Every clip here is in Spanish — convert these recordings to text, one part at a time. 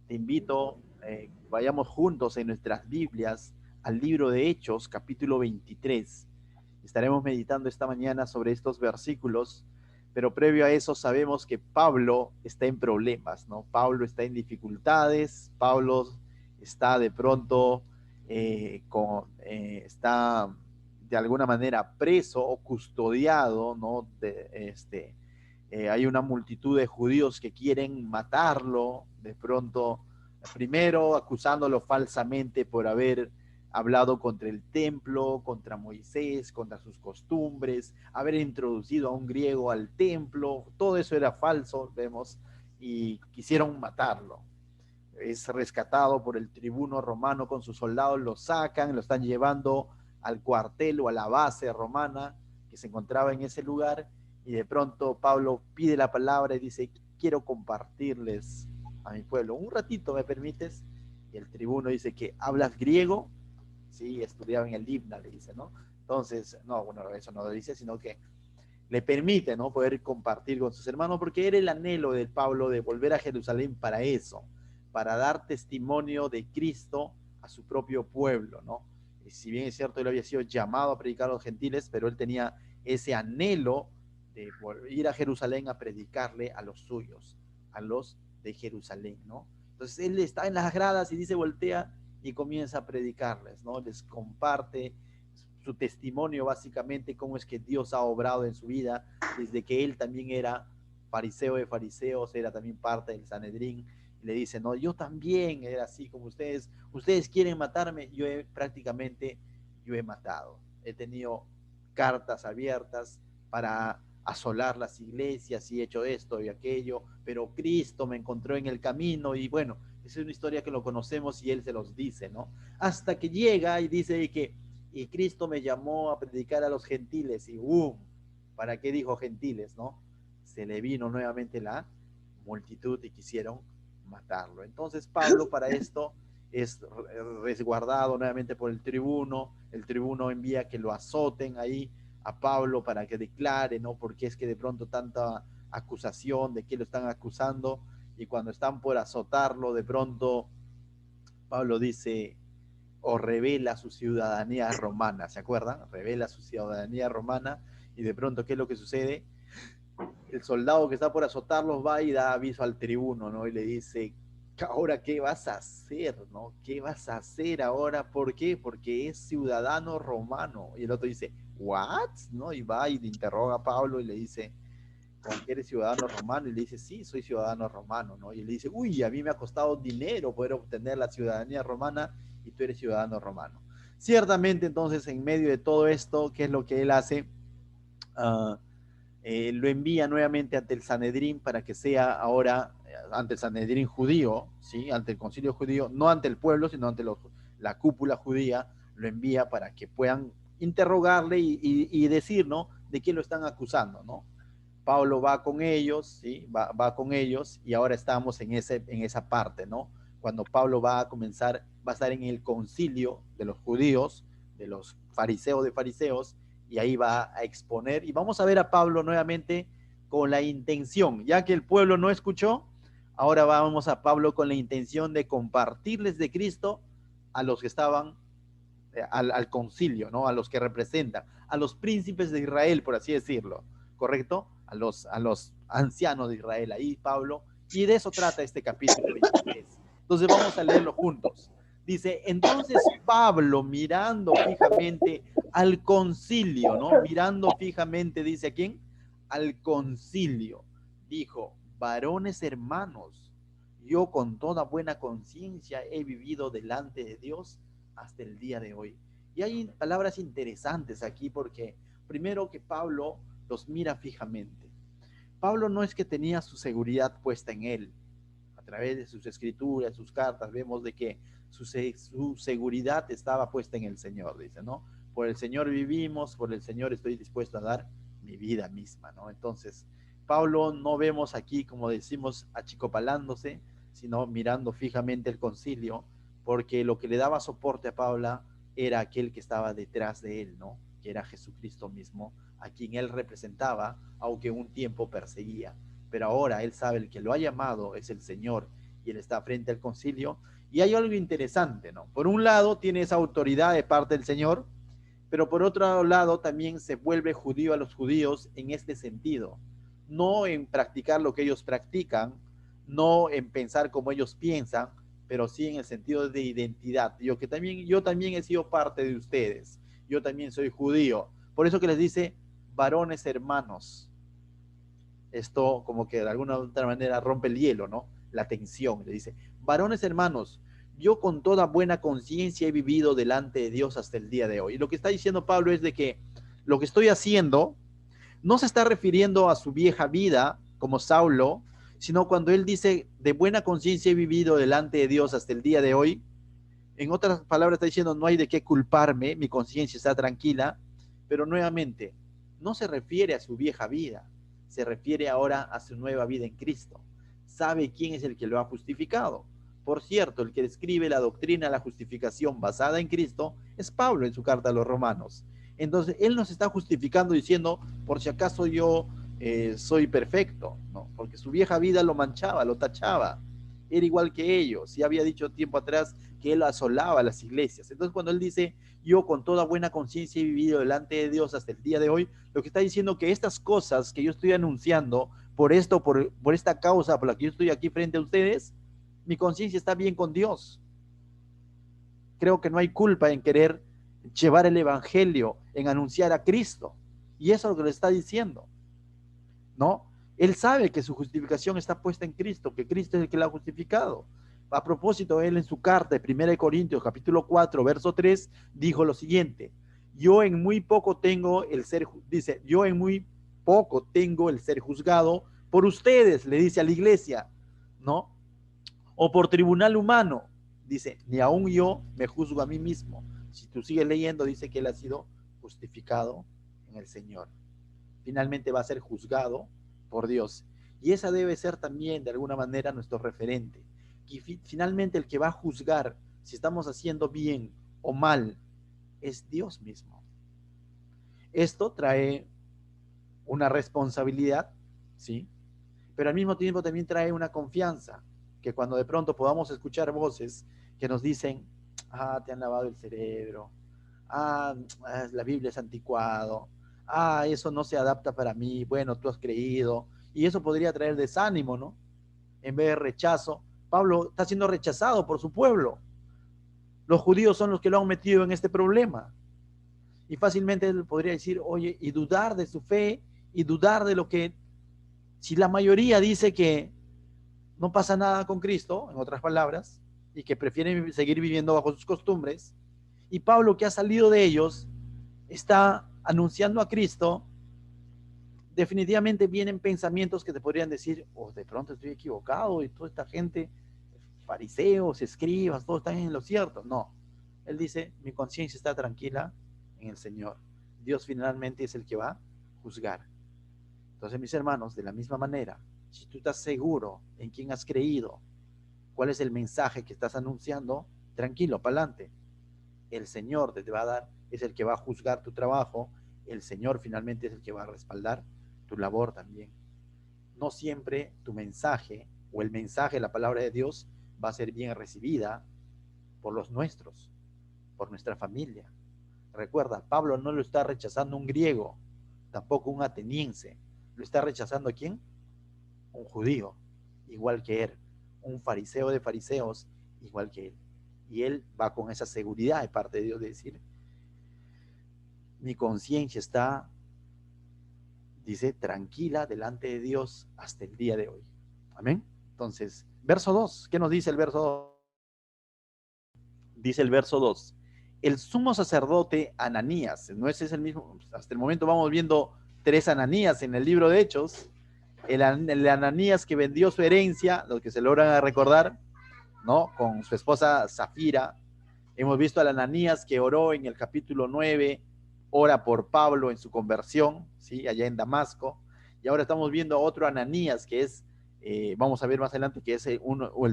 te invito, vayamos juntos en nuestras Biblias al libro de Hechos, capítulo 23. Estaremos meditando esta mañana sobre estos versículos, pero previo a eso sabemos que Pablo está en problemas, ¿no? Pablo está en dificultades, Pablo está de pronto, está de alguna manera preso o custodiado, ¿no? Hay una multitud de judíos que quieren matarlo, de pronto, primero acusándolo falsamente por haber hablado contra el templo, contra Moisés, contra sus costumbres, haber introducido a un griego al templo, todo eso era falso, vemos, y quisieron matarlo. Es rescatado por el tribuno romano con sus soldados, lo sacan, lo están llevando al cuartel o a la base romana que se encontraba en ese lugar, y de pronto Pablo pide la palabra y dice: quiero compartirles a mi pueblo. Un ratito, ¿me permites? Y el tribuno dice: que ¿hablas griego? Sí, estudiaba en el Libna, le dice, ¿no? Entonces, no, bueno, eso no lo dice, sino que le permite, ¿no?, poder compartir con sus hermanos, porque era el anhelo de Pablo de volver a Jerusalén para eso, para dar testimonio de Cristo a su propio pueblo, ¿no? Y si bien es cierto, él había sido llamado a predicar a los gentiles, pero él tenía ese anhelo de ir a Jerusalén a predicarle a los suyos, a los de Jerusalén, ¿no? Entonces él está en las gradas y dice, voltea y comienza a predicarles, ¿no? Les comparte su testimonio, básicamente cómo es que Dios ha obrado en su vida desde que él también era fariseo de fariseos, era también parte del Sanedrín. Y le dice: no, yo también era así como ustedes quieren matarme, prácticamente yo he matado, he tenido cartas abiertas para asolar las iglesias y he hecho esto y aquello, pero Cristo me encontró en el camino. Y bueno, esa es una historia que lo conocemos y él se los dice, ¿no? Hasta que llega y dice que y Cristo me llamó a predicar a los gentiles, y ¡boom! ¿Para qué dijo gentiles, no? Se le vino nuevamente la multitud y quisieron matarlo. Entonces Pablo, para esto, es resguardado nuevamente por el tribuno envía que lo azoten ahí a Pablo para que declare, ¿no? Porque es que de pronto tanta acusación, de que lo están acusando, y cuando están por azotarlo, de pronto Pablo dice, o revela su ciudadanía romana, ¿se acuerdan? Revela su ciudadanía romana, y de pronto, ¿qué es lo que sucede? El soldado que está por azotarlos va y da aviso al tribuno, ¿no? Y le dice: ahora, ¿qué vas a hacer, no? ¿Qué vas a hacer ahora? ¿Por qué? Porque es ciudadano romano. Y el otro dice: ¿what? ¿No? Y va y le interroga a Pablo y le dice: ¿con que eres ciudadano romano? Y le dice: sí, soy ciudadano romano, ¿no? Y le dice: uy, a mí me ha costado dinero poder obtener la ciudadanía romana y tú eres ciudadano romano. Ciertamente, entonces, en medio de todo esto, ¿qué es lo que él hace? Uh, lo envía nuevamente ante el Sanedrín para que sea ahora ante el Sanedrín judío, ¿sí? Ante el concilio judío, no ante el pueblo, sino ante la cúpula judía. Lo envía para que puedan interrogarle y decir, ¿no?, de qué lo están acusando, ¿no? Pablo va con ellos, ¿sí? Va con ellos, y ahora estamos en esa parte, ¿no? Cuando Pablo va a comenzar, va a estar en el concilio de los judíos, de los fariseos de fariseos, y ahí va a exponer, y vamos a ver a Pablo nuevamente con la intención, ya que el pueblo no escuchó, ahora vamos a Pablo con la intención de compartirles de Cristo a los que estaban al concilio, ¿no? A los que representan, a los príncipes de Israel, por así decirlo, ¿correcto? A los ancianos de Israel, ahí Pablo, y de eso trata este capítulo 23. Entonces vamos a leerlo juntos. Dice: entonces Pablo, mirando fijamente al concilio, ¿no? Mirando fijamente, dice: ¿a quién? Al concilio. Dijo: varones hermanos, yo con toda buena conciencia he vivido delante de Dios hasta el día de hoy. Y hay palabras interesantes aquí, porque primero que Pablo los mira fijamente. Pablo no es que tenía su seguridad puesta en él. A través de sus escrituras, sus cartas, vemos de que su seguridad estaba puesta en el Señor, dice, ¿no? Por el Señor vivimos, por el Señor estoy dispuesto a dar mi vida misma, ¿no? Entonces, Pablo no vemos aquí, como decimos, achicopalándose, sino mirando fijamente el concilio, porque lo que le daba soporte a Pablo era aquel que estaba detrás de él, ¿no? Que era Jesucristo mismo, a quien él representaba, aunque un tiempo perseguía. Pero ahora él sabe, el que lo ha llamado es el Señor, y él está frente al concilio. Y hay algo interesante, ¿no? Por un lado, tiene esa autoridad de parte del Señor, pero por otro lado también se vuelve judío a los judíos en este sentido, no en practicar lo que ellos practican, no en pensar como ellos piensan, pero sí en el sentido de identidad. Yo también he sido parte de ustedes, yo también soy judío. Por eso que les dice, varones hermanos. Esto como que de alguna otra manera rompe el hielo, ¿no? La tensión. Le dice, varones hermanos, yo con toda buena conciencia he vivido delante de Dios hasta el día de hoy. Y lo que está diciendo Pablo es de que lo que estoy haciendo no se está refiriendo a su vieja vida como Saulo, sino cuando él dice, de buena conciencia he vivido delante de Dios hasta el día de hoy. En otras palabras está diciendo, no hay de qué culparme, mi conciencia está tranquila, pero nuevamente, no se refiere a su vieja vida, se refiere ahora a su nueva vida en Cristo. Sabe quién es el que lo ha justificado. Por cierto, el que escribe la doctrina de la justificación basada en Cristo es Pablo en su carta a los Romanos. Entonces, él nos está justificando diciendo, por si acaso yo soy perfecto, ¿no? Porque su vieja vida lo manchaba, lo tachaba. Era igual que ellos. Y había dicho tiempo atrás que él asolaba las iglesias. Entonces, cuando él dice, yo con toda buena conciencia he vivido delante de Dios hasta el día de hoy, lo que está diciendo que estas cosas que yo estoy anunciando, por esta causa por la que yo estoy aquí frente a ustedes, mi conciencia está bien con Dios. Creo que no hay culpa en querer llevar el evangelio, en anunciar a Cristo. Y eso es lo que le está diciendo, ¿no? Él sabe que su justificación está puesta en Cristo, que Cristo es el que la ha justificado. A propósito, él en su carta de 1 Corintios, capítulo 4, verso 3, dijo lo siguiente, yo en muy poco tengo el ser, dice, yo en muy poco tengo el ser juzgado por ustedes, le dice a la iglesia, ¿no? O por tribunal humano, dice, ni aún yo me juzgo a mí mismo. Si tú sigues leyendo, dice que él ha sido justificado en el Señor. Finalmente va a ser juzgado por Dios. Y esa debe ser también, de alguna manera, nuestro referente. Y finalmente el que va a juzgar si estamos haciendo bien o mal es Dios mismo. Esto trae una responsabilidad, ¿sí? Pero al mismo tiempo también trae una confianza, que cuando de pronto podamos escuchar voces que nos dicen, ah, te han lavado el cerebro, ah, la Biblia es anticuado, ah, eso no se adapta para mí, bueno, tú has creído, y eso podría traer desánimo, ¿no? En vez de rechazo. Pablo está siendo rechazado por su pueblo. Los judíos son los que lo han metido en este problema. Y fácilmente él podría decir, oye, y dudar de su fe, y dudar de lo que, si la mayoría dice que no pasa nada con Cristo, en otras palabras, y que prefieren seguir viviendo bajo sus costumbres, y Pablo, que ha salido de ellos, está anunciando a Cristo, definitivamente vienen pensamientos que te podrían decir, oh, de pronto estoy equivocado y toda esta gente, fariseos, escribas, todos están en lo cierto. No, él dice, mi conciencia está tranquila en el Señor. Dios finalmente es el que va a juzgar. Entonces, mis hermanos, de la misma manera, si tú estás seguro en quién has creído, cuál es el mensaje que estás anunciando, tranquilo, para adelante. El Señor te va a dar, es el que va a juzgar tu trabajo, el Señor finalmente es el que va a respaldar tu labor también. No siempre tu mensaje o el mensaje de la palabra de Dios va a ser bien recibida por los nuestros, por nuestra familia. Recuerda, Pablo no lo está rechazando un griego, tampoco un ateniense. ¿Lo está rechazando a quién? Un judío, igual que él. Un fariseo de fariseos, igual que él. Y él va con esa seguridad de parte de Dios de decir, mi conciencia está, dice, tranquila delante de Dios hasta el día de hoy. Amén. Entonces, verso 2, ¿qué nos dice el verso 2? Dice el verso 2, el sumo sacerdote Ananías, no ese es el mismo, hasta el momento vamos viendo 3 Ananías en el libro de Hechos, el Ananías que vendió su herencia, los que se logran recordar, ¿no? Con su esposa Zafira. Hemos visto al Ananías que oró en el capítulo 9, ora por Pablo en su conversión, ¿sí? Allá en Damasco. Y ahora estamos viendo a otro Ananías que es, vamos a ver más adelante, que es el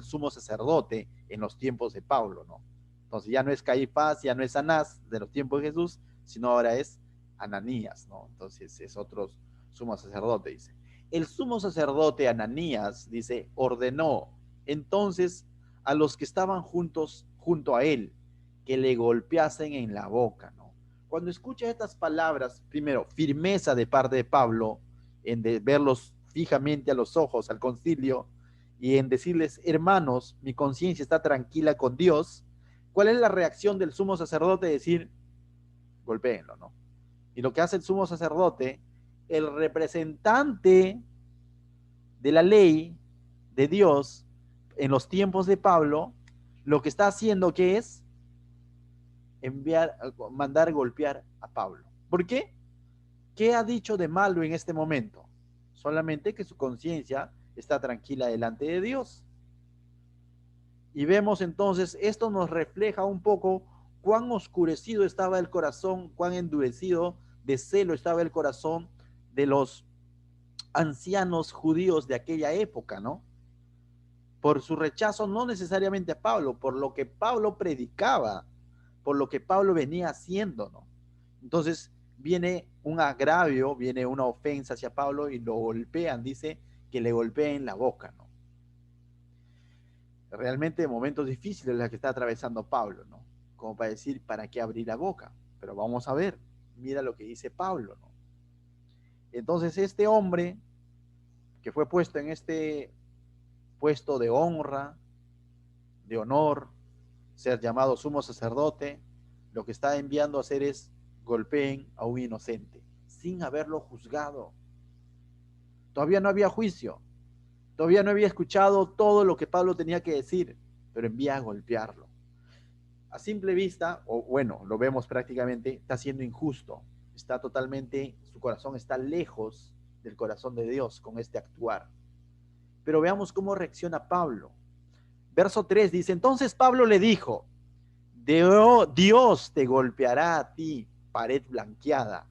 sumo sacerdote en los tiempos de Pablo, ¿no? Entonces ya no es Caifás, ya no es Anás de los tiempos de Jesús, sino ahora es Ananías, ¿no? Entonces es otro sumo sacerdote, dice. El sumo sacerdote Ananías, dice, ordenó entonces a los que estaban junto a él, que le golpeasen en la boca, ¿no? Cuando escucha estas palabras, primero, firmeza de parte de Pablo, en de verlos fijamente a los ojos al concilio, y en decirles, hermanos, mi conciencia está tranquila con Dios. ¿Cuál es la reacción del sumo sacerdote? Decir, golpéenlo, ¿no? Y lo que hace el sumo sacerdote, el representante de la ley de Dios en los tiempos de Pablo, lo que está haciendo que es mandar golpear a Pablo. ¿Por qué? ¿Qué ha dicho de malo en este momento? Solamente que su conciencia está tranquila delante de Dios. Y vemos entonces, esto nos refleja un poco cuán oscurecido estaba el corazón, cuán endurecido de celo estaba el corazón de los ancianos judíos de aquella época, ¿no? Por su rechazo no necesariamente a Pablo, por lo que Pablo predicaba, por lo que Pablo venía haciendo, ¿no? Entonces viene un agravio, viene una ofensa hacia Pablo y lo golpean, dice que le golpeen la boca, ¿no? Realmente momentos difíciles los que está atravesando Pablo, ¿no? Como para decir, ¿para qué abrir la boca? Pero vamos a ver, mira lo que dice Pablo, ¿no? Entonces este hombre que fue puesto en este puesto de honra, de honor, ser llamado sumo sacerdote, lo que está enviando a hacer es golpeen a un inocente, sin haberlo juzgado. Todavía no había juicio, todavía no había escuchado todo lo que Pablo tenía que decir, pero envía a golpearlo. A simple vista, o bueno, lo vemos prácticamente, está siendo injusto, está totalmente, su corazón está lejos del corazón de Dios con este actuar. Pero veamos cómo reacciona Pablo. Verso 3 dice, entonces Pablo le dijo, Dios te golpeará a ti, pared blanqueada.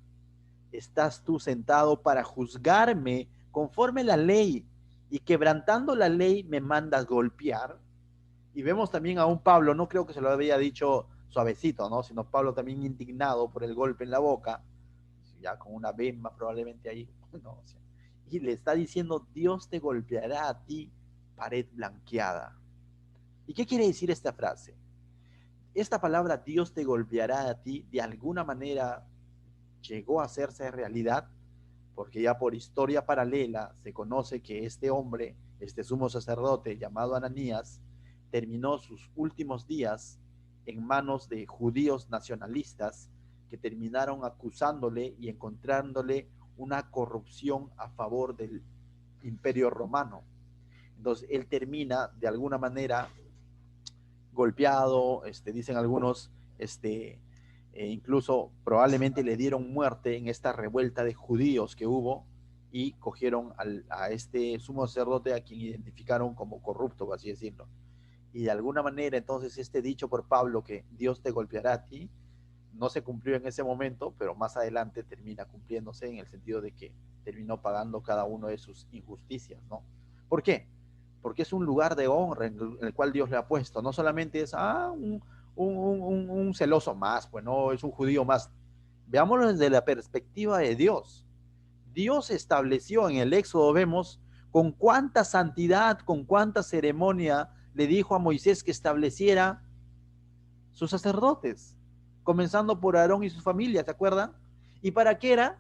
¿Estás tú sentado para juzgarme conforme la ley y quebrantando la ley me mandas golpear? Y vemos también a un Pablo, no creo que se lo había dicho suavecito, ¿no? Sino Pablo también indignado por el golpe en la boca, ya con una bemba probablemente ahí, ¿no? O sea, y le está diciendo, Dios te golpeará a ti, pared blanqueada. ¿Y qué quiere decir esta frase? Esta palabra Dios te golpeará a ti de alguna manera llegó a hacerse realidad, porque ya por historia paralela se conoce que este hombre, este sumo sacerdote llamado Ananías, terminó sus últimos días en manos de judíos nacionalistas que terminaron acusándole y encontrándole una corrupción a favor del imperio romano. Entonces él termina de alguna manera golpeado, dicen algunos, incluso probablemente le dieron muerte en esta revuelta de judíos que hubo y cogieron a este sumo sacerdote a quien identificaron como corrupto, por así decirlo. Y de alguna manera entonces este dicho por Pablo que Dios te golpeará a ti, no se cumplió en ese momento, pero más adelante termina cumpliéndose en el sentido de que terminó pagando cada uno de sus injusticias, ¿no? ¿Por qué? Porque es un lugar de honra en el cual Dios le ha puesto. No solamente es un celoso más, pues no, es un judío más. Veámoslo desde la perspectiva de Dios. Dios estableció en el Éxodo, vemos, con cuánta santidad, con cuánta ceremonia le dijo a Moisés que estableciera sus sacerdotes, comenzando por Aarón y su familia, ¿se acuerdan? ¿Y para qué era?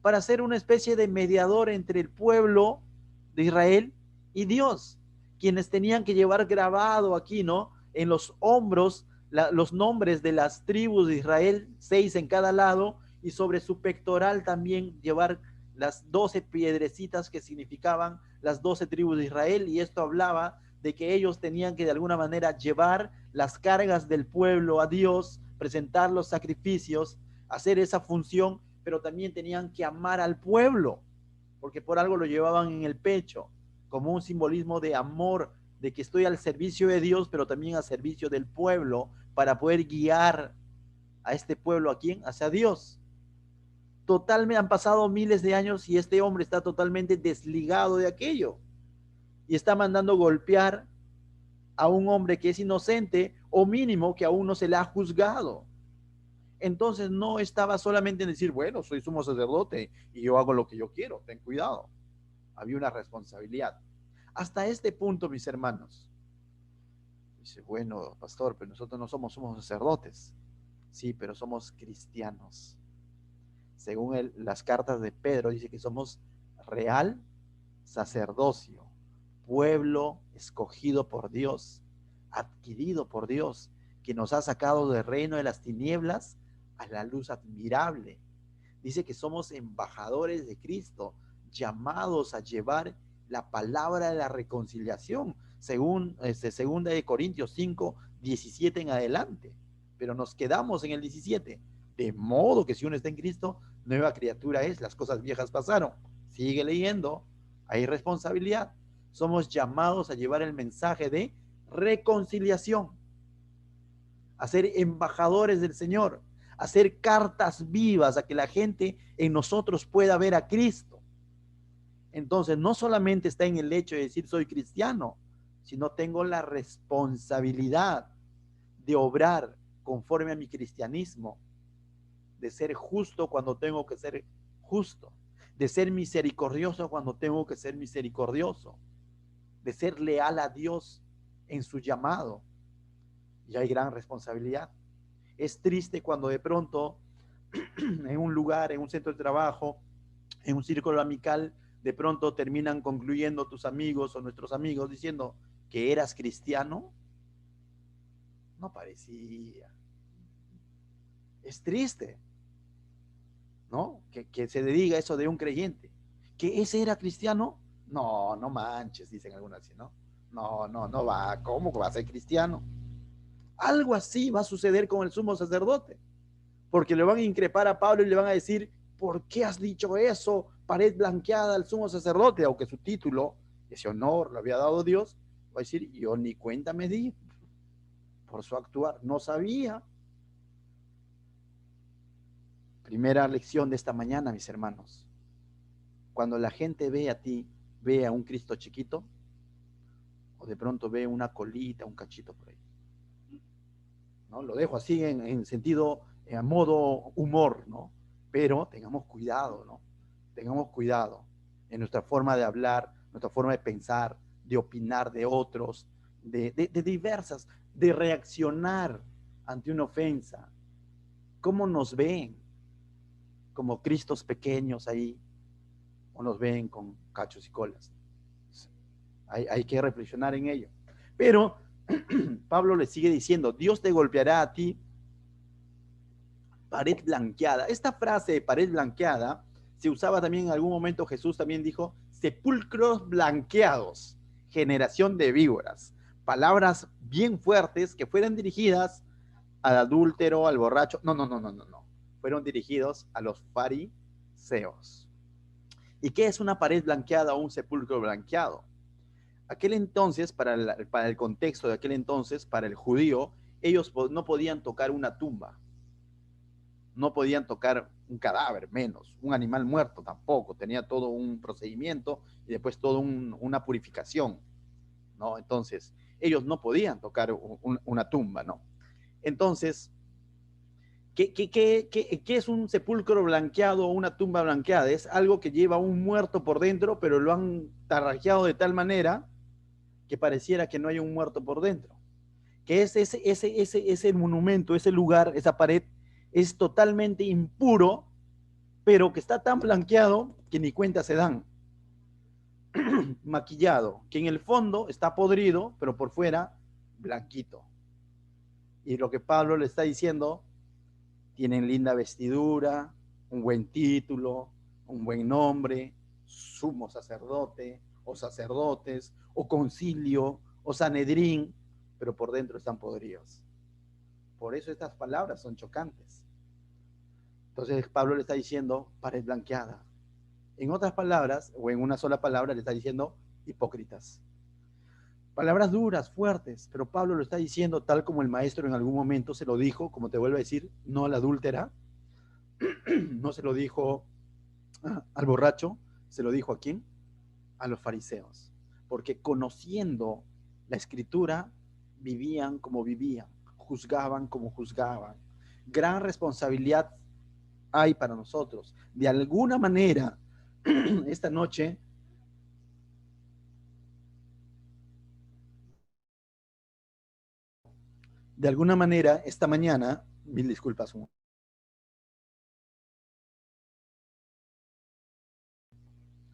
Para ser una especie de mediador entre el pueblo de Israel y Dios, quienes tenían que llevar grabado aquí, ¿no? En los hombros los nombres de las tribus de Israel, 6 en cada lado, y sobre su pectoral también llevar las 12 piedrecitas que significaban las 12 tribus de Israel, y esto hablaba de que ellos tenían que de alguna manera llevar las cargas del pueblo a Dios, presentar los sacrificios, hacer esa función, pero también tenían que amar al pueblo, porque por algo lo llevaban en el pecho, como un simbolismo de amor, de que estoy al servicio de Dios, pero también al servicio del pueblo, para poder guiar a este pueblo, ¿a quién? Hacia Dios. Totalmente han pasado miles de años y este hombre está totalmente desligado de aquello y está mandando golpear a un hombre que es inocente o mínimo que aún no se le ha juzgado. Entonces no estaba solamente en decir, bueno, soy sumo sacerdote y yo hago lo que yo quiero, ten cuidado. Había una responsabilidad. Hasta este punto, mis hermanos. Dice, bueno, pastor, pero nosotros no somos sacerdotes. Sí, pero somos cristianos. Según las cartas de Pedro, dice que somos real sacerdocio, pueblo escogido por Dios, adquirido por Dios, que nos ha sacado del reino de las tinieblas a la luz admirable. Dice que somos embajadores de Cristo, llamados a llevar la palabra de la reconciliación, según segunda de Corintios 5, 17 en adelante. Pero nos quedamos en el 17. De modo que si uno está en Cristo, nueva criatura es, las cosas viejas pasaron. Sigue leyendo, hay responsabilidad. Somos llamados a llevar el mensaje de reconciliación, a ser embajadores del Señor, a hacer cartas vivas, a que la gente en nosotros pueda ver a Cristo. Entonces, no solamente está en el hecho de decir soy cristiano, sino tengo la responsabilidad de obrar conforme a mi cristianismo, de ser justo cuando tengo que ser justo, de ser misericordioso cuando tengo que ser misericordioso, de ser leal a Dios en su llamado. Y hay gran responsabilidad. Es triste cuando de pronto en un lugar, en un centro de trabajo, en un círculo amical, de pronto terminan concluyendo tus amigos o nuestros amigos diciendo que eras cristiano. No parecía. Es triste, ¿no? Que se diga eso de un creyente. ¿Que ese era cristiano? No, no manches, dicen algunas así, ¿no? No va. ¿Cómo va a ser cristiano? Algo así va a suceder con el sumo sacerdote, porque le van a increpar a Pablo y le van a decir, ¿por qué has dicho eso? Pared blanqueada al sumo sacerdote, aunque su título, ese honor lo había dado Dios, va a decir, yo ni cuenta me di por su actuar, no sabía. Primera lección de esta mañana, mis hermanos. Cuando la gente ve a ti, ve a un Cristo chiquito, o de pronto ve una colita, un cachito por ahí. ¿No? Lo dejo así en sentido, a modo humor, ¿no? Pero tengamos cuidado, ¿no? Tengamos cuidado en nuestra forma de hablar, nuestra forma de pensar, de opinar de otros, de diversas, de reaccionar ante una ofensa. ¿Cómo nos ven? ¿Como Cristos pequeños ahí? ¿O nos ven con cachos y colas? Hay que reflexionar en ello. Pero Pablo le sigue diciendo, Dios te golpeará a ti pared blanqueada. Esta frase de pared blanqueada se usaba también en algún momento. Jesús también dijo sepulcros blanqueados, generación de víboras. Palabras bien fuertes que fueran dirigidas al adúltero, al borracho. No. Fueron dirigidos a los fariseos. ¿Y qué es una pared blanqueada o un sepulcro blanqueado? Aquel entonces, para el contexto de aquel entonces, para el judío, ellos no podían tocar una tumba, no podían tocar un cadáver, menos, un animal muerto tampoco, tenía todo un procedimiento y después toda una purificación, ¿no? Entonces, ellos no podían tocar una tumba, ¿no? Entonces, ¿qué es un sepulcro blanqueado o una tumba blanqueada? Es algo que lleva un muerto por dentro, pero lo han tarrajeado de tal manera que pareciera que no hay un muerto por dentro. Que es ese monumento, ese lugar, esa pared, es totalmente impuro, pero que está tan blanqueado que ni cuenta se dan. Maquillado, que en el fondo está podrido, pero por fuera blanquito. Y lo que Pablo le está diciendo, tienen linda vestidura, un buen título, un buen nombre, sumo sacerdote, o sacerdotes, o concilio, o sanedrín, pero por dentro están podridos. Por eso estas palabras son chocantes. Entonces Pablo le está diciendo pared blanqueada. En otras palabras, o en una sola palabra, le está diciendo hipócritas. Palabras duras, fuertes, pero Pablo lo está diciendo tal como el maestro en algún momento se lo dijo, como te vuelvo a decir, no a la adúltera, no se lo dijo al borracho, se lo dijo ¿a quién? A los fariseos. Porque conociendo la escritura, vivían como vivían, juzgaban como juzgaban. Gran responsabilidad hay para nosotros. De alguna manera, esta noche De alguna manera, esta mañana, mil disculpas,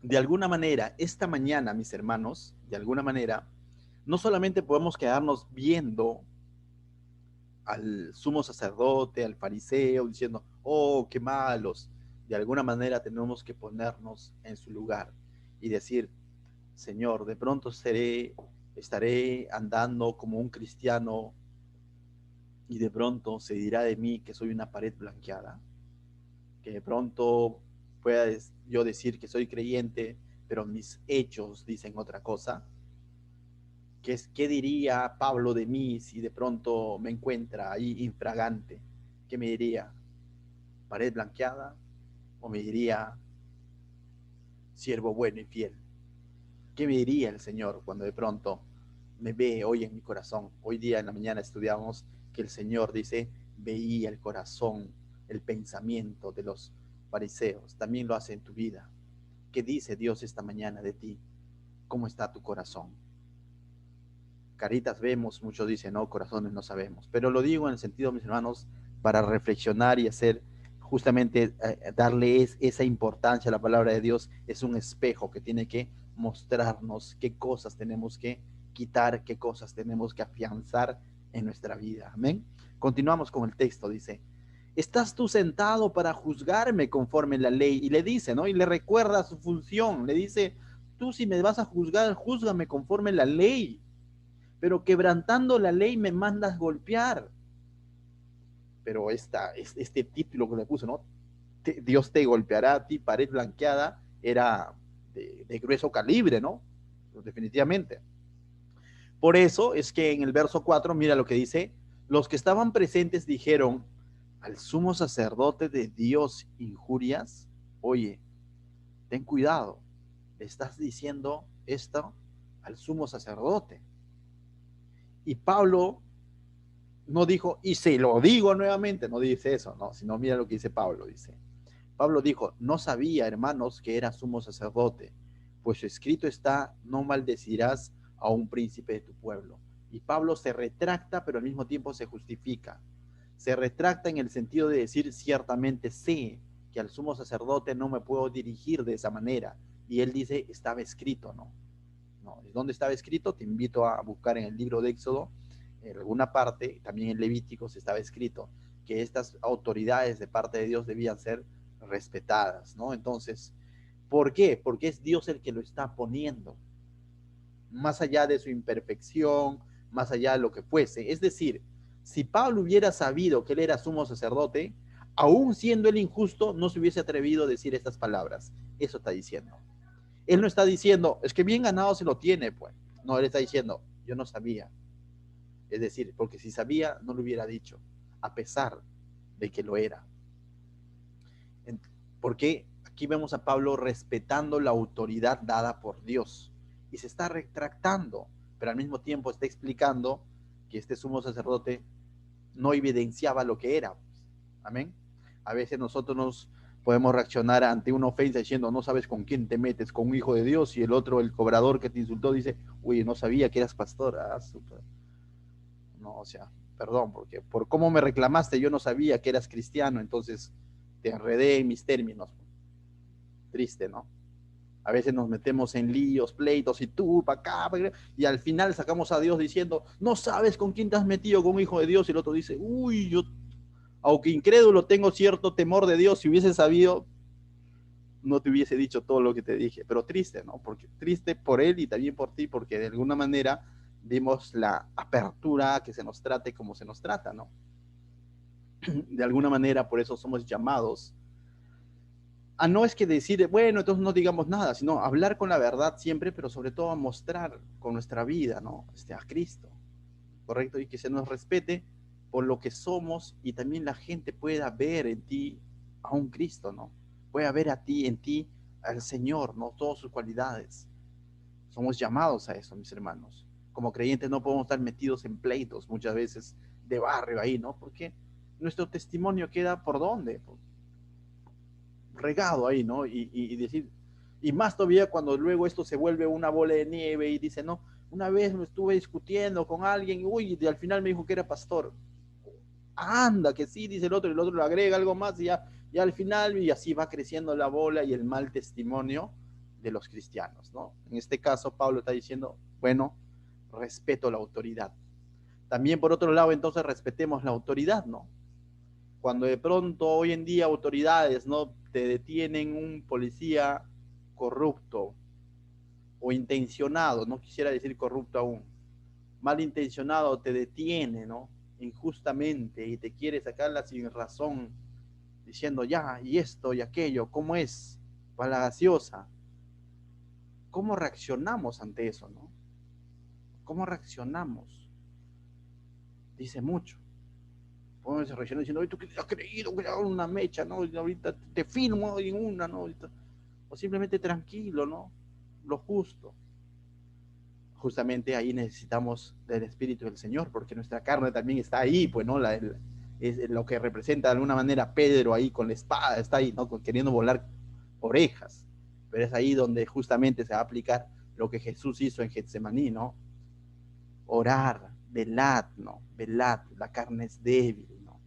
de alguna manera, esta mañana, mis hermanos, de alguna manera, no solamente podemos quedarnos viendo al sumo sacerdote, al fariseo, diciendo, oh, qué malos. De alguna manera tenemos que ponernos en su lugar y decir, Señor, de pronto estaré andando como un cristiano y de pronto se dirá de mí que soy una pared blanqueada, que de pronto pueda yo decir que soy creyente, pero mis hechos dicen otra cosa. ¿Qué diría Pablo de mí si de pronto me encuentra ahí infragante? ¿Qué me diría? ¿Pared blanqueada? ¿O me diría siervo bueno y fiel? ¿Qué me diría el Señor cuando de pronto me ve hoy en mi corazón? Hoy día en la mañana estudiamos que el Señor dice, veía el corazón, el pensamiento de los fariseos. También lo hace en tu vida. ¿Qué dice Dios esta mañana de ti? ¿Cómo está tu corazón? Caritas vemos, muchos dicen, no, corazones no sabemos. Pero lo digo en el sentido, mis hermanos, para reflexionar y hacer justamente, darle esa importancia a la palabra de Dios. Es un espejo que tiene que mostrarnos qué cosas tenemos que quitar, qué cosas tenemos que afianzar en nuestra vida. Amén. Continuamos con el texto, dice, ¿estás tú sentado para juzgarme conforme la ley? Y le dice, ¿no? Y le recuerda su función, le dice, tú si me vas a juzgar, júzgame conforme la ley, pero quebrantando la ley me mandas golpear. Pero este título que le puso, ¿no? Dios te golpeará a ti, pared blanqueada, era de grueso calibre, ¿no? Pues definitivamente. Por eso es que en el verso 4, mira lo que dice, los que estaban presentes dijeron, al sumo sacerdote de Dios injurias, oye, ten cuidado, le estás diciendo esto al sumo sacerdote. Y Pablo no dijo, y se lo digo nuevamente, no dice eso, no, sino mira lo que dice Pablo, dice. Pablo dijo, no sabía, hermanos, que era sumo sacerdote, pues escrito está, no maldecirás a un príncipe de tu pueblo. Y Pablo se retracta, pero al mismo tiempo se justifica. Se retracta en el sentido de decir, ciertamente sé que al sumo sacerdote no me puedo dirigir de esa manera. Y él dice, estaba escrito, ¿no? No, ¿dónde estaba escrito? Te invito a buscar en el libro de Éxodo, en alguna parte, también en Levíticos estaba escrito que estas autoridades de parte de Dios debían ser respetadas, ¿no? Entonces, ¿por qué? Porque es Dios el que lo está poniendo, más allá de su imperfección, más allá de lo que fuese. Es decir, si Pablo hubiera sabido que él era sumo sacerdote, aún siendo él injusto, no se hubiese atrevido a decir estas palabras. Eso está diciendo. Él no está diciendo, es que bien ganado se lo tiene, pues. No, él está diciendo, yo no sabía. Es decir, porque si sabía, no lo hubiera dicho, a pesar de que lo era. Porque aquí vemos a Pablo respetando la autoridad dada por Dios y se está retractando, pero al mismo tiempo está explicando que este sumo sacerdote no evidenciaba lo que era. Amén. A veces nosotros nos podemos reaccionar ante una ofensa diciendo, no sabes con quién te metes, con un hijo de Dios, y el otro, el cobrador que te insultó, dice, uy, no sabía que eras pastor. Ah, super. No, o sea, perdón, porque por cómo me reclamaste yo no sabía que eras cristiano, entonces te enredé en mis términos. Triste, ¿no? A veces nos metemos en líos, pleitos, y tú para acá, y al final sacamos a Dios diciendo, no sabes con quién te has metido, con un hijo de Dios, y el otro dice, uy, yo, aunque incrédulo, tengo cierto temor de Dios, si hubiese sabido, no te hubiese dicho todo lo que te dije, pero triste, ¿no? Porque triste por él y también por ti, porque de alguna manera dimos la apertura a que se nos trate como se nos trata, ¿no? De alguna manera, por eso somos llamados a no es que decir, bueno, entonces no digamos nada, sino hablar con la verdad siempre, pero sobre todo a mostrar con nuestra vida, ¿no? A Cristo, ¿correcto? Y que se nos respete por lo que somos y también la gente pueda ver en ti a un Cristo, ¿no? Pueda ver a ti, en ti, al Señor, ¿no? Todas sus cualidades. Somos llamados a eso, mis hermanos. Como creyentes no podemos estar metidos en pleitos muchas veces de barrio ahí, ¿no? Porque nuestro testimonio queda por dónde, regado ahí, ¿no? Y decir, y más todavía cuando luego esto se vuelve una bola de nieve y dice, no, Una vez me estuve discutiendo con alguien, y al final me dijo que era pastor. Anda, que sí, dice el otro le agrega algo más y ya al final, y así va creciendo la bola y el mal testimonio de los cristianos, ¿no? En este caso, Pablo está diciendo, bueno, respeto la autoridad. También por otro lado, entonces respetemos la autoridad, ¿no? Cuando de pronto hoy en día autoridades, ¿no?, te detienen un policía corrupto o intencionado, no quisiera decir corrupto aún, malintencionado, te detiene, ¿no?, injustamente, y te quiere sacarla sin razón, diciendo ya, y esto y aquello, ¿cómo es? Para la gaseosa. ¿Cómo reaccionamos ante eso, no? ¿Cómo reaccionamos? Dice mucho. Podemos reaccionar diciendo, ¿tú qué has creído que hago una mecha, no? Y ahorita te filmo en una, ¿no? O simplemente tranquilo, ¿no? Lo justo. Justamente ahí necesitamos del Espíritu del Señor, porque nuestra carne también está ahí, pues, ¿no? Es lo que representa de alguna manera Pedro ahí con la espada, está ahí, ¿no?, queriendo volar orejas. Pero es ahí donde justamente se va a aplicar lo que Jesús hizo en Getsemaní, ¿no? Orar, velad, ¿no? Velad, la carne es débil, ¿no?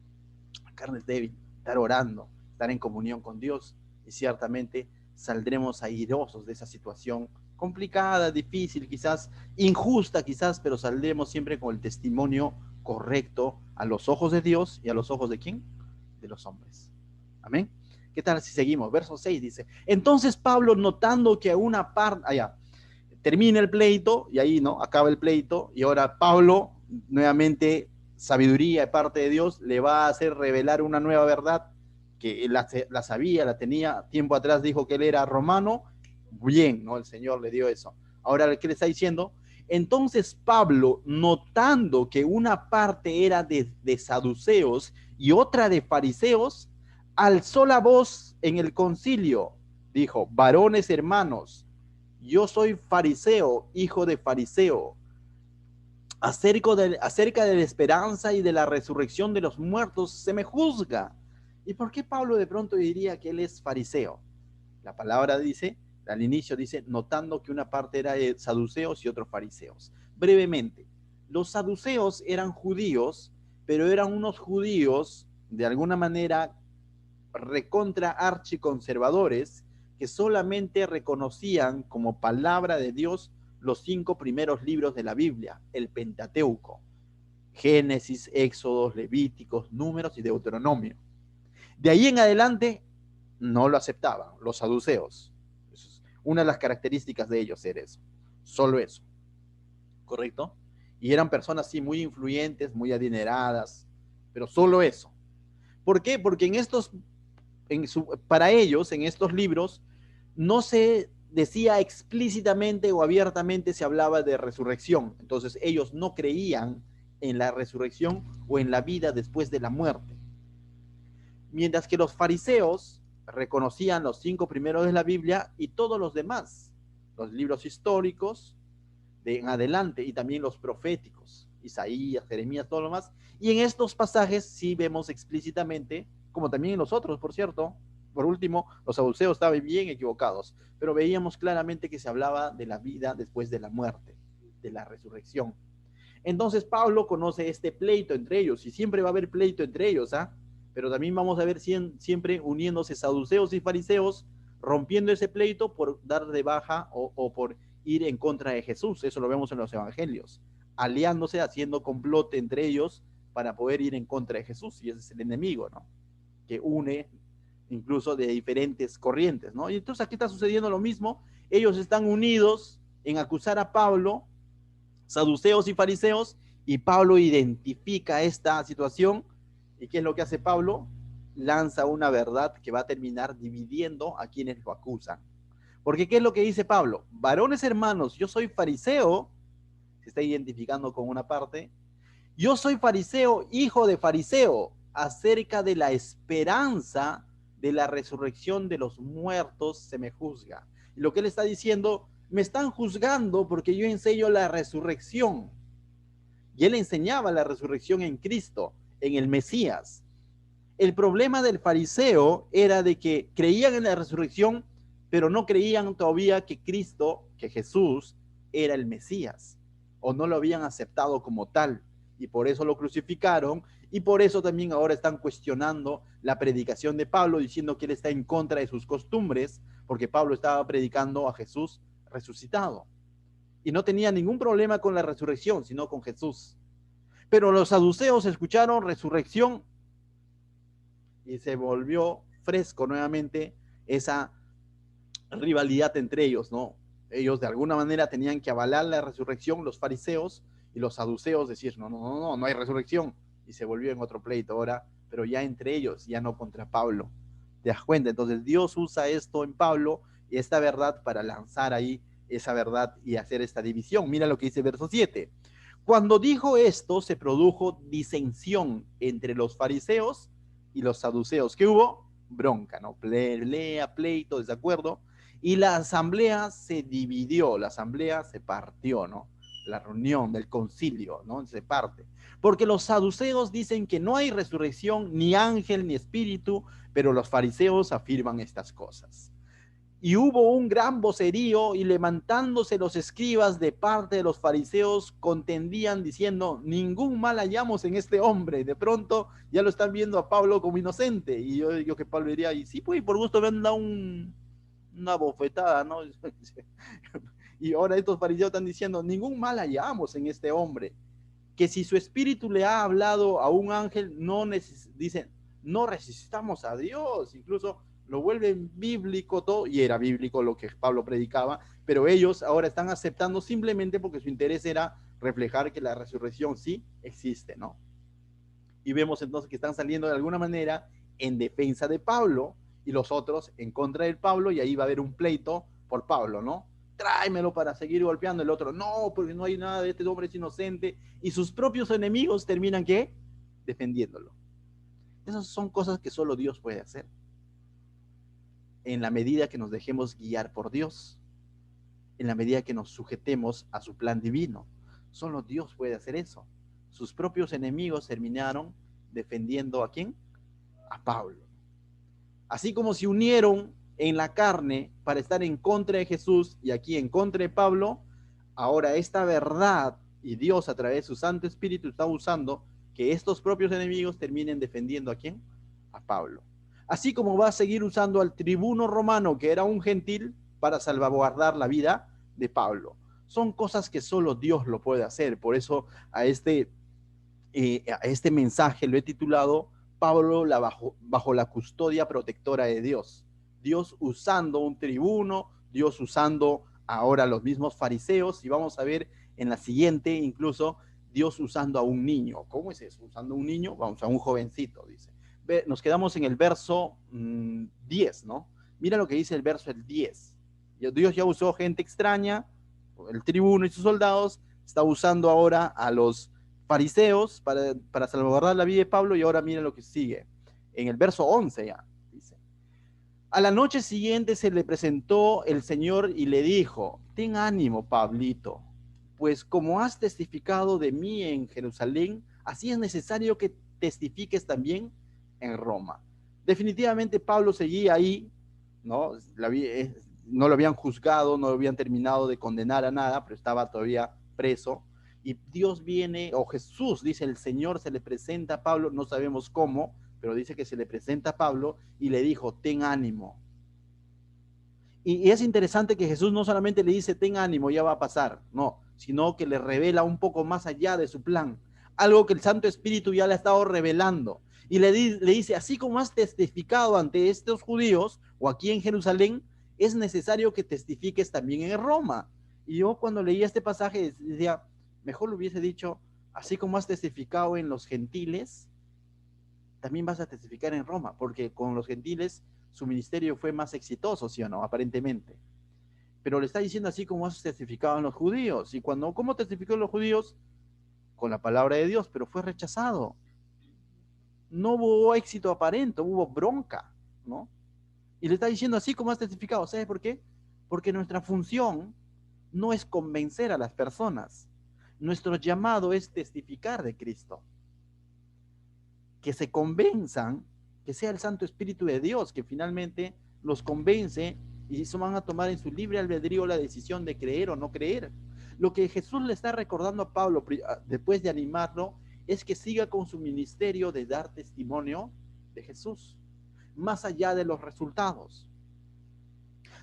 La carne es débil, estar orando, estar en comunión con Dios, y ciertamente saldremos airosos de esa situación complicada, difícil, quizás injusta, quizás, pero saldremos siempre con el testimonio correcto a los ojos de Dios y a los ojos de ¿quién? De los hombres. Amén. ¿Qué tal si seguimos? Verso 6 dice, entonces Pablo, notando que a una parte, allá, termina el pleito, y ahí, ¿no?, acaba el pleito, y ahora Pablo, nuevamente, sabiduría de parte de Dios, le va a hacer revelar una nueva verdad, que la sabía, la tenía, tiempo atrás dijo que él era romano, bien, ¿no?, el Señor le dio eso. Ahora, ¿qué le está diciendo? Entonces Pablo, notando que una parte era de saduceos y otra de fariseos, alzó la voz en el concilio, dijo, varones hermanos, yo soy fariseo, hijo de fariseo. Acerca de la esperanza y de la resurrección de los muertos se me juzga. ¿Y por qué Pablo de pronto diría que él es fariseo? La palabra dice, al inicio dice, notando que una parte era de saduceos y otros fariseos. Brevemente, los saduceos eran judíos, pero eran unos judíos de alguna manera recontra archiconservadores, que solamente reconocían como palabra de Dios los 5 primeros libros de la Biblia, el Pentateuco, Génesis, Éxodos, Levíticos, Números y Deuteronomio. De ahí en adelante no lo aceptaban los saduceos. Una de las características de ellos era eso, solo eso, ¿correcto? Y eran personas así muy influyentes, muy adineradas, pero solo eso. ¿Por qué? Porque para ellos, en estos libros, no se decía explícitamente o abiertamente, se hablaba de resurrección. Entonces ellos no creían en la resurrección o en la vida después de la muerte. Mientras que los fariseos reconocían los 5 primeros de la Biblia y todos los demás, los libros históricos de en adelante, y también los proféticos, Isaías, Jeremías, todo lo más. Y en estos pasajes sí vemos explícitamente, como también en los otros, por cierto. Por último, los saduceos estaban bien equivocados, pero veíamos claramente que se hablaba de la vida después de la muerte, de la resurrección. Entonces Pablo conoce este pleito entre ellos, y siempre va a haber pleito entre ellos, ¿ah? Pero también vamos a ver siempre uniéndose saduceos y fariseos, rompiendo ese pleito por dar de baja o por ir en contra de Jesús. Eso lo vemos en los evangelios, aliándose, haciendo complot entre ellos para poder ir en contra de Jesús, y ese es el enemigo, ¿no?, que une incluso de diferentes corrientes, ¿no? Y entonces aquí está sucediendo lo mismo. Ellos están unidos en acusar a Pablo, saduceos y fariseos, y Pablo identifica esta situación. ¿Y qué es lo que hace Pablo? Lanza una verdad que va a terminar dividiendo a quienes lo acusan. Porque ¿qué es lo que dice Pablo? Varones hermanos, yo soy fariseo, se está identificando con una parte, yo soy fariseo, hijo de fariseo, acerca de la esperanza de la resurrección de los muertos se me juzga. Y lo que él está diciendo, me están juzgando porque yo enseño la resurrección. Y él enseñaba la resurrección en Cristo, en el Mesías. El problema del fariseo era de que creían en la resurrección, pero no creían todavía que Cristo, que Jesús, era el Mesías. o no lo habían aceptado como tal, y por eso lo crucificaron, y por eso también ahora están cuestionando la predicación de Pablo, diciendo que él está en contra de sus costumbres, porque Pablo estaba predicando a Jesús resucitado, y no tenía ningún problema con la resurrección, sino con Jesús. Pero los saduceos escucharon resurrección y se volvió fresco nuevamente esa rivalidad entre ellos, ¿no? Ellos de alguna manera tenían que avalar la resurrección, los fariseos, y los saduceos decir, no hay resurrección, y se volvió en otro pleito ahora, pero ya entre ellos, ya no contra Pablo. ¿Te das cuenta? Entonces Dios usa esto en Pablo y esta verdad para lanzar ahí esa verdad y hacer esta división. Mira lo que dice el verso 7. Cuando dijo esto, se produjo disensión entre los fariseos y los saduceos. ¿Qué hubo? Bronca, ¿no? Pelea, pleito, desacuerdo. Y la asamblea se dividió, la asamblea se partió, ¿no? La reunión del concilio, ¿no? Se parte. Porque los saduceos dicen que no hay resurrección, ni ángel, ni espíritu, pero los fariseos afirman estas cosas. Y hubo un gran vocerío, y levantándose los escribas de parte de los fariseos, contendían diciendo, ningún mal hallamos en este hombre. De pronto ya lo están viendo a Pablo como inocente. Y yo digo que Pablo diría, y sí, pues por gusto me han dado una bofetada, ¿no? Y ahora estos fariseos están diciendo, ningún mal hallamos en este hombre. Que si su espíritu le ha hablado a un ángel, dicen, no resistamos a Dios. Incluso lo vuelven bíblico todo, y era bíblico lo que Pablo predicaba, pero ellos ahora están aceptando simplemente porque su interés era reflejar que la resurrección sí existe, ¿no? Y vemos entonces que están saliendo de alguna manera en defensa de Pablo y los otros en contra de Pablo, y ahí va a haber un pleito por Pablo, ¿no? Tráemelo para seguir golpeando. El otro, no, porque no hay nada de este hombre, es inocente. Y sus propios enemigos terminan, ¿qué? Defendiéndolo. Esas son cosas que solo Dios puede hacer, en la medida que nos dejemos guiar por Dios, en la medida que nos sujetemos a su plan divino. Solo Dios puede hacer eso. Sus propios enemigos terminaron defendiendo ¿a quién? A Pablo. Así como se unieron en la carne para estar en contra de Jesús y aquí en contra de Pablo, ahora esta verdad y Dios a través de su Santo Espíritu está usando que estos propios enemigos terminen defendiendo ¿a quién? A Pablo. Así como va a seguir usando al tribuno romano, que era un gentil, para salvaguardar la vida de Pablo. Son cosas que solo Dios lo puede hacer. Por eso a este mensaje lo he titulado Pablo bajo la custodia protectora de Dios. Dios usando un tribuno, Dios usando ahora los mismos fariseos, y vamos a ver en la siguiente incluso Dios usando a un niño. ¿Cómo es eso? Usando a un niño, vamos a un jovencito, dice. Nos quedamos en el verso 10, ¿no? Mira lo que dice el verso 10. Dios ya usó gente extraña, el tribuno y sus soldados, está usando ahora a los fariseos para salvaguardar la vida de Pablo, y ahora miren lo que sigue. En el verso 11 ya, dice. A la noche siguiente se le presentó el Señor y le dijo, ten ánimo, Pablito, pues como has testificado de mí en Jerusalén, así es necesario que testifiques también en Roma. Definitivamente Pablo seguía ahí, ¿no? No lo habían juzgado, no lo habían terminado de condenar a nada, pero estaba todavía preso. Y Dios viene, o Jesús, dice el Señor, se le presenta a Pablo, no sabemos cómo, pero dice que se le presenta a Pablo y le dijo, ten ánimo. Y es interesante que Jesús no solamente le dice, ten ánimo, ya va a pasar, no, sino que le revela un poco más allá de su plan, algo que el Santo Espíritu ya le ha estado revelando. Y le dice, así como has testificado ante estos judíos, o aquí en Jerusalén, es necesario que testifiques también en Roma. Y yo cuando leía este pasaje decía, mejor lo hubiese dicho, así como has testificado en los gentiles, también vas a testificar en Roma, porque con los gentiles su ministerio fue más exitoso, ¿sí o no? Aparentemente. Pero le está diciendo así como has testificado en los judíos. Y ¿cómo testificó en los judíos? Con la palabra de Dios, pero fue rechazado. No hubo éxito aparente, hubo bronca, ¿no? Y le está diciendo así como has testificado. ¿Sabes por qué? Porque nuestra función no es convencer a las personas. Nuestro llamado es testificar de Cristo. Que se convenzan, que sea el Santo Espíritu de Dios que finalmente los convence, y eso van a tomar en su libre albedrío la decisión de creer o no creer. Lo que Jesús le está recordando a Pablo después de animarlo es que siga con su ministerio de dar testimonio de Jesús, más allá de los resultados.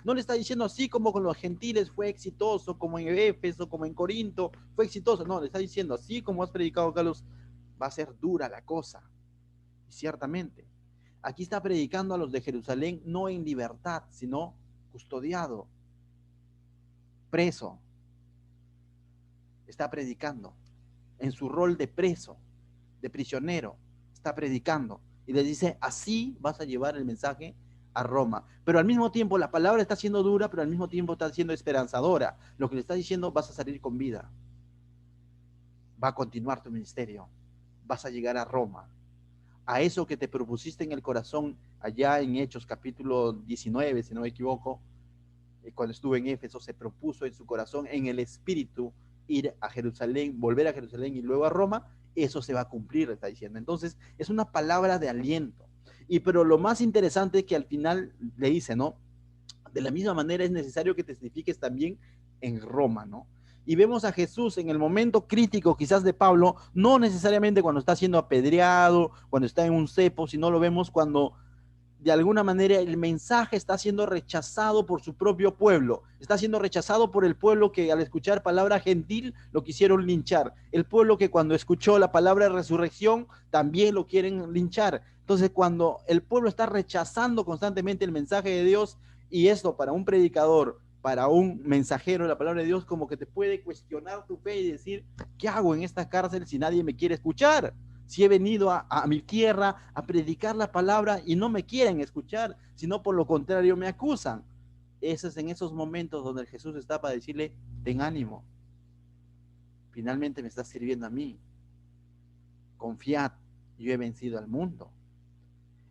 No le está diciendo así como con los gentiles fue exitoso, como en Éfeso, como en Corinto, fue exitoso. No, le está diciendo así como has predicado, Carlos, va a ser dura la cosa. Y ciertamente, aquí está predicando a los de Jerusalén no en libertad, sino custodiado, preso. Está predicando en su rol de preso, de prisionero, está predicando. Y le dice, así vas a llevar el mensaje a Roma. Pero al mismo tiempo, la palabra está siendo dura, pero al mismo tiempo está siendo esperanzadora. Lo que le está diciendo, vas a salir con vida. Va a continuar tu ministerio. Vas a llegar a Roma. A eso que te propusiste en el corazón, allá en Hechos capítulo 19, si no me equivoco, cuando estuvo en Éfeso, se propuso en su corazón, en el espíritu, ir a Jerusalén, volver a Jerusalén y luego a Roma. Eso se va a cumplir, está diciendo. Entonces, es una palabra de aliento. Pero lo más interesante es que al final le dice, ¿no? De la misma manera es necesario que testifiques también en Roma, ¿no? Y vemos a Jesús en el momento crítico quizás de Pablo, no necesariamente cuando está siendo apedreado, cuando está en un cepo, sino lo vemos cuando de alguna manera el mensaje está siendo rechazado por su propio pueblo, está siendo rechazado por el pueblo que al escuchar palabra gentil lo quisieron linchar, el pueblo que cuando escuchó la palabra de resurrección también lo quieren linchar. Entonces cuando el pueblo está rechazando constantemente el mensaje de Dios, y esto para un predicador, para un mensajero de la palabra de Dios, como que te puede cuestionar tu fe y decir, ¿qué hago en esta cárcel si nadie me quiere escuchar? Si he venido a mi tierra a predicar la palabra y no me quieren escuchar, sino por lo contrario me acusan. Es en esos momentos donde Jesús está para decirle, ten ánimo, finalmente me estás sirviendo a mí, confiad, yo he vencido al mundo.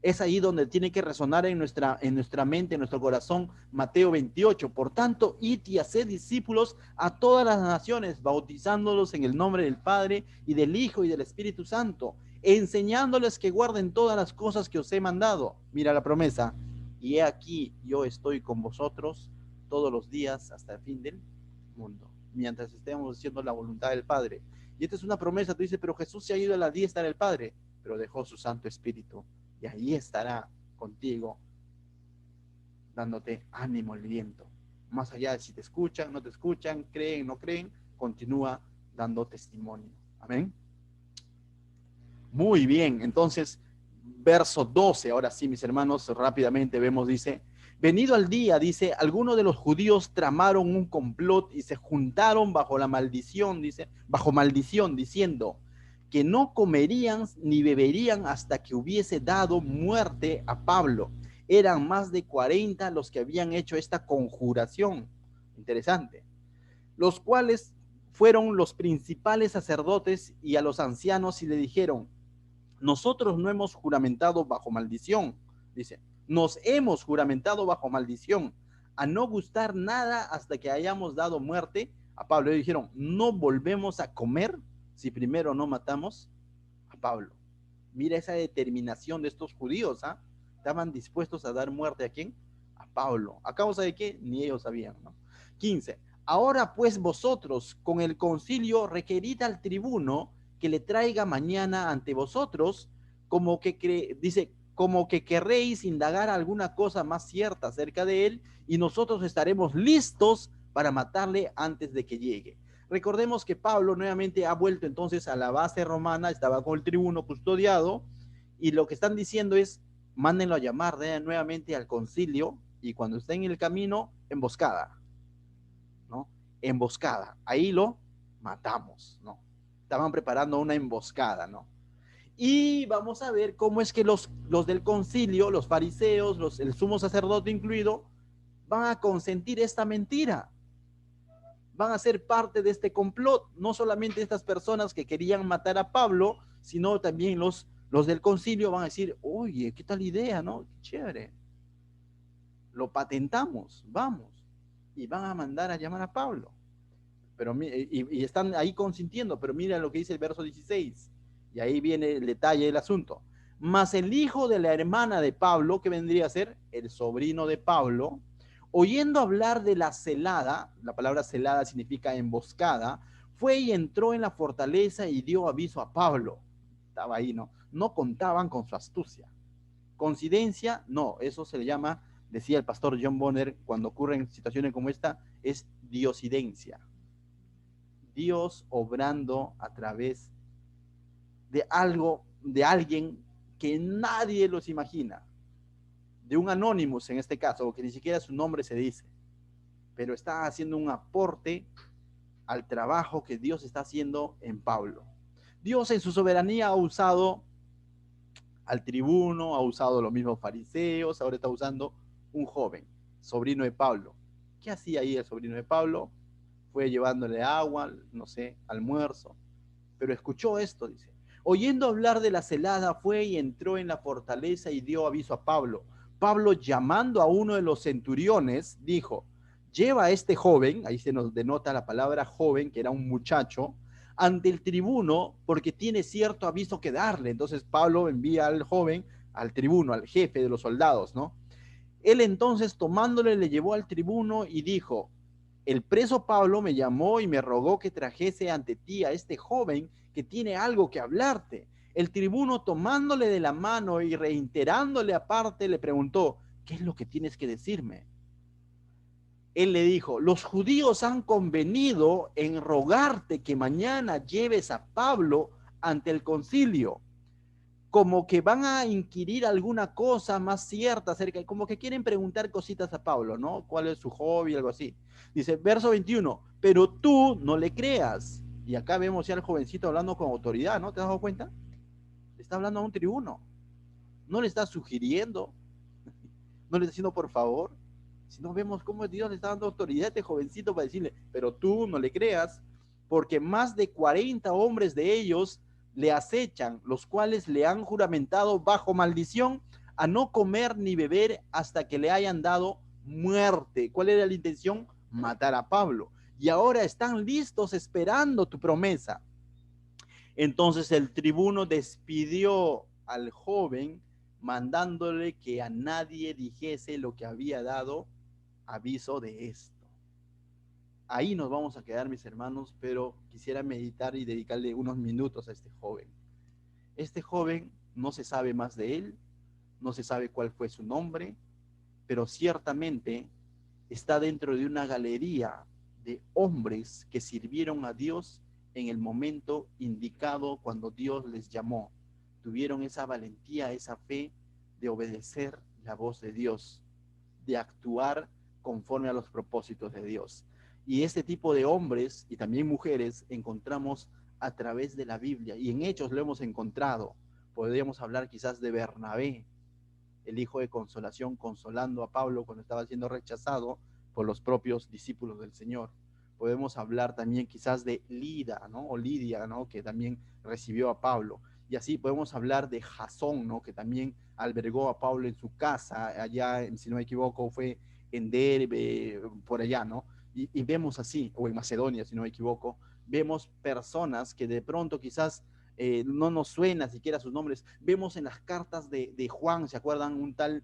Es ahí donde tiene que resonar en nuestra mente, en nuestro corazón, Mateo 28. Por tanto, id y haced discípulos a todas las naciones, bautizándolos en el nombre del Padre y del Hijo y del Espíritu Santo, enseñándoles que guarden todas las cosas que os he mandado. Mira la promesa. Y he aquí, yo estoy con vosotros todos los días hasta el fin del mundo, mientras estemos haciendo la voluntad del Padre. Y esta es una promesa. Tú dices, pero Jesús se ha ido a la diestra del Padre, pero dejó su Santo Espíritu. Y ahí estará contigo, dándote ánimo, aliento. Más allá de si te escuchan, no te escuchan, creen, no creen, continúa dando testimonio. Amén. Muy bien, entonces, verso 12, ahora sí, mis hermanos, rápidamente vemos, dice, venido al día, dice, algunos de los judíos tramaron un complot y se juntaron bajo la maldición, dice, bajo maldición, diciendo, que no comerían ni beberían hasta que hubiese dado muerte a Pablo. Eran más de 40 los que habían hecho esta conjuración. Interesante. Los cuales fueron los principales sacerdotes y a los ancianos y le dijeron, nosotros no hemos juramentado bajo maldición. Dice, nos hemos juramentado bajo maldición a no gustar nada hasta que hayamos dado muerte a Pablo. Y dijeron, no volvemos a comer si primero no matamos a Pablo. Mira esa determinación de estos judíos, ¿ah? Estaban dispuestos a dar muerte ¿a quién? A Pablo. ¿A causa de qué? Ni ellos sabían, ¿no? 15. Ahora pues vosotros con el concilio requerid al tribuno que le traiga mañana ante vosotros, como que dice, como que querréis indagar alguna cosa más cierta acerca de él, y nosotros estaremos listos para matarle antes de que llegue. Recordemos que Pablo nuevamente ha vuelto entonces a la base romana, estaba con el tribuno custodiado, y lo que están diciendo es, mándenlo a llamar nuevamente al concilio, y cuando esté en el camino, emboscada, ¿no? Emboscada, ahí lo matamos, ¿no? Estaban preparando una emboscada, ¿no? Y vamos a ver cómo es que los del concilio, los fariseos, el sumo sacerdote incluido, van a consentir esta mentira. Van a ser parte de este complot, no solamente estas personas que querían matar a Pablo, sino también los del concilio van a decir, oye, ¿qué tal idea, no? Qué chévere. Lo patentamos, vamos. Y van a mandar a llamar a Pablo. Pero, y están ahí consintiendo, pero mira lo que dice el verso 16. Y ahí viene el detalle del asunto. Mas el hijo de la hermana de Pablo, que vendría a ser el sobrino de Pablo, Oyendo hablar de la celada, la palabra celada significa emboscada, fue y entró en la fortaleza y dio aviso a Pablo. Estaba ahí, ¿no? No contaban con su astucia. ¿Coincidencia? No, eso se le llama, decía el pastor John Bonner, cuando ocurren situaciones como esta, es diosidencia. Dios obrando a través de algo, de alguien que nadie los imagina, de un anónimos en este caso, o que ni siquiera su nombre se dice, pero está haciendo un aporte al trabajo que Dios está haciendo en Pablo. Dios en su soberanía ha usado al tribuno, ha usado los mismos fariseos, ahora está usando un joven, sobrino de Pablo. ¿Qué hacía ahí el sobrino de Pablo? Fue llevándole agua, no sé, almuerzo, pero escuchó esto, dice. Oyendo hablar de la celada, fue y entró en la fortaleza y dio aviso a Pablo. Pablo, llamando a uno de los centuriones, dijo, lleva a este joven, ahí se nos denota la palabra joven, que era un muchacho, ante el tribuno, porque tiene cierto aviso que darle. Entonces Pablo envía al joven, al tribuno, al jefe de los soldados, ¿no? Él entonces tomándole le llevó al tribuno y dijo, el preso Pablo me llamó y me rogó que trajese ante ti a este joven que tiene algo que hablarte. El tribuno tomándole de la mano y reiterándole aparte le preguntó, ¿qué es lo que tienes que decirme? Él le dijo, los judíos han convenido en rogarte que mañana lleves a Pablo ante el concilio, como que van a inquirir alguna cosa más cierta acerca, como que quieren preguntar cositas a Pablo, ¿no? ¿Cuál es su hobby? Algo así. Dice, verso 21, pero tú no le creas. Y acá vemos ya al jovencito hablando con autoridad, ¿no? ¿Te has dado cuenta? Le está hablando a un tribuno. No le está sugiriendo, no le está diciendo por favor, sino vemos cómo Dios le está dando autoridad a este jovencito para decirle, pero tú no le creas, porque más de 40 hombres de ellos le acechan, los cuales le han juramentado bajo maldición a no comer ni beber hasta que le hayan dado muerte. ¿Cuál era la intención? Matar a Pablo. Y ahora están listos esperando tu promesa. Entonces el tribuno despidió al joven mandándole que a nadie dijese lo que había dado aviso de esto. Ahí nos vamos a quedar, mis hermanos, pero quisiera meditar y dedicarle unos minutos a este joven. Este joven no se sabe más de él, no se sabe cuál fue su nombre, pero ciertamente está dentro de una galería de hombres que sirvieron a Dios en el momento indicado cuando Dios les llamó. Tuvieron esa valentía, esa fe de obedecer la voz de Dios, de actuar conforme a los propósitos de Dios. Y este tipo de hombres y también mujeres encontramos a través de la Biblia, y en Hechos lo hemos encontrado. Podríamos hablar quizás de Bernabé, el hijo de consolación, consolando a Pablo cuando estaba siendo rechazado por los propios discípulos del Señor. Podemos hablar también quizás de Lida, ¿no? O Lidia, ¿no? Que también recibió a Pablo. Y así podemos hablar de Jasón, ¿no? Que también albergó a Pablo en su casa, allá, si no me equivoco, fue en Derbe, por allá, ¿no? Y vemos así, o en Macedonia, si no me equivoco, vemos personas que de pronto quizás no nos suena siquiera sus nombres. Vemos en las cartas de Juan, ¿se acuerdan? Un tal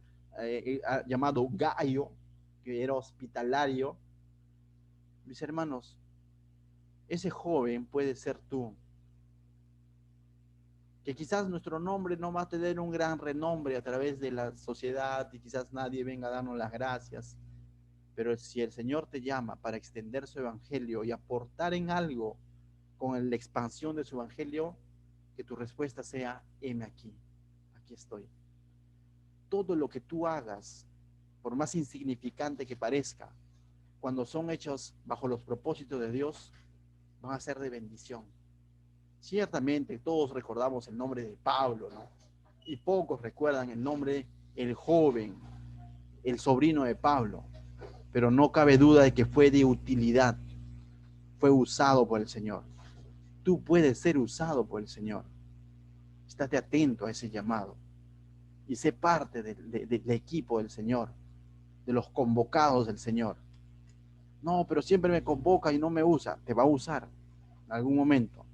llamado Gayo, que era hospitalario. Mis hermanos, ese joven puede ser tú, que quizás nuestro nombre no va a tener un gran renombre a través de la sociedad y quizás nadie venga a darnos las gracias, pero si el Señor te llama para extender su evangelio y aportar en algo con la expansión de su evangelio, que tu respuesta sea, heme aquí, aquí estoy. Todo lo que tú hagas, por más insignificante que parezca, cuando son hechos bajo los propósitos de Dios, van a ser de bendición. Ciertamente todos recordamos el nombre de Pablo, ¿no? Y pocos recuerdan el nombre el joven, el sobrino de Pablo, pero no cabe duda de que fue de utilidad, fue usado por el Señor. Tú puedes ser usado por el Señor. Estate atento a ese llamado y sé parte del equipo del Señor, de los convocados del Señor. No, pero siempre me convoca y no me usa. Te va a usar en algún momento.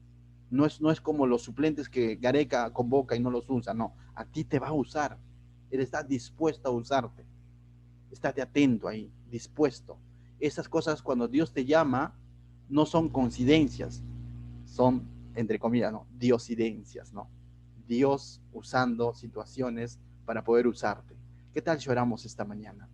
No es como los suplentes que Gareca convoca y no los usa. No, a ti te va a usar. Él está dispuesto a usarte. Estate atento ahí. dispuesto. Esas cosas, cuando Dios te llama, no son coincidencias, son, entre comillas, ¿no?, diosidencias, ¿no? Dios usando situaciones para poder usarte. ¿Qué tal si oramos esta mañana?